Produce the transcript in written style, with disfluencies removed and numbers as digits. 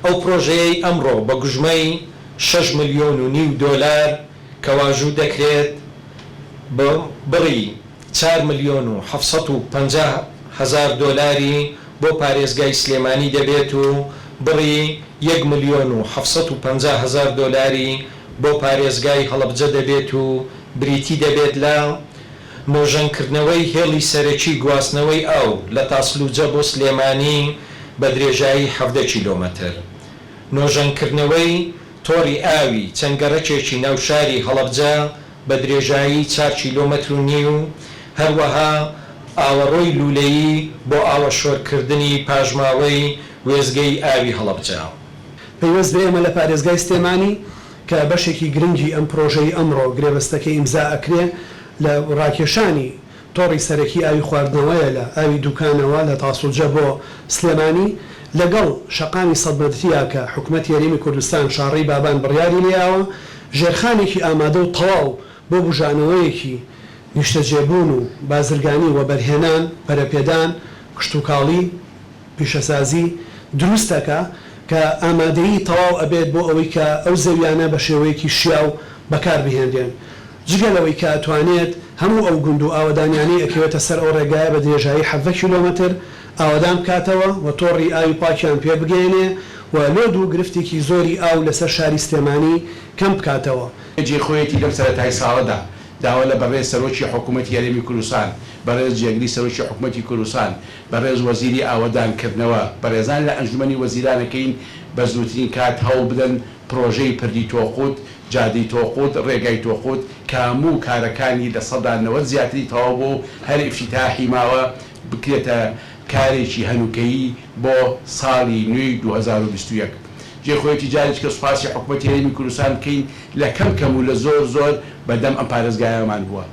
ئەو پرۆژەیەی ئەمڕۆ بە گوژمەی 6.5 ملیۆن دۆلار کەواژوو دەکرێت بڕی 4,750,000 دۆلاری بۆ پارێزگای سلێمانی دەبێت و بڕی 1,750,000 دۆلاری بۆ پارێزگای هەڵەبجە دەبێت و بریتی دەبێت لە نۆژەنکردنەوەی هێڵی سەرەکی گواستنەوەی ئاو لە تاسلوجە بۆ سلێمانی بە درێژایی 17 کیلۆمەتر، نۆژەنکردنەوەی تۆڕی ئاوی چەنگەڕەکێکی ناوشاری هەڵەبجە بە درێژایی 4 کیلۆمەتر و نیو، هەروەها ئاوەڕۆی لولەیی بۆ ئاوەشۆرکردنی پاژماوەی وێزگەی ئاوی هەڵەبجە. پەیوەست بە ئێمە لە پارێزگای سلێمانی کە بەشێکی گرنگی ئەم پرۆژەی ئەمڕۆ گرێبەستەکەی ئیمزا ئەکرێ لە ڕاکێشانی تۆڕی سەرەکی ئاوی خواردنەوەیە لە ئاوی دوکانەوە لە تاسوجە بۆ سلێمانی لەگەڵ شەقامی سەدمەتریە کە حکوومەتی هەرێمی کوردستان شاڕی بابان بڕیاری لێیاوە ژێرخانێکی ئامادە و تەواو بۆ بژانەوەیەکی نیشتەجێبوون و بازرگانی و بەرهێنان پەرەپێدان کشتتوکاڵی پیشەسازی دروستەکە کە ئامادەیی تەواو ئەبێت بۆ ئەوەی کە ئەو زەویانە بە شێوەیەکی شیاو بەکار بهێنرێن، جگە لەوەی کە ئەتوانێت هەموو ئەو گوند و ئاوەدانیانی ئەکەوێتە سەر ئەو ڕێگایە بە درێژایی 17 کیلۆمەتر ئاوەدان بکاتەوە و تۆڕی ئاوی پاکیان پێ بگەێنێ و لۆد و گرفتێکی زۆری ئاو لەسەر شاری سلێمانی کەم بکاتەوە. جێخۆیەتی لەم سەرەتای ساڵەدا داوا لە بەڕێز سەرۆکی حکوومەتی هەرێمی کوردستان، بەڕێز جێگری سەرۆکی حکوومەتی کوردستان، بەڕێز وەزیری ئاوەدانکردنەوە، بەڕێزان لە ئەنجومەنی وەزیرانەکەین بە زووترین کات هەوڵ بدەن پرۆژەی پردی تۆقوت، جادەی تۆقوت، ڕێگای تۆقوت کە هەموو کارەکانی لە 90 زیاتری تەواو بۆ هەر ئیفتیتاحی ماوە بکرێتە کارێکی هەنووکەیی بۆ ساڵی نوێی 2021. جێخۆیەتی جارێکی کە سوپاسی حکوومەتی هەرێمی کوردستان بکەین لە کەم و لە زۆر بەدەم ئەم پارێزگایەمان بووە.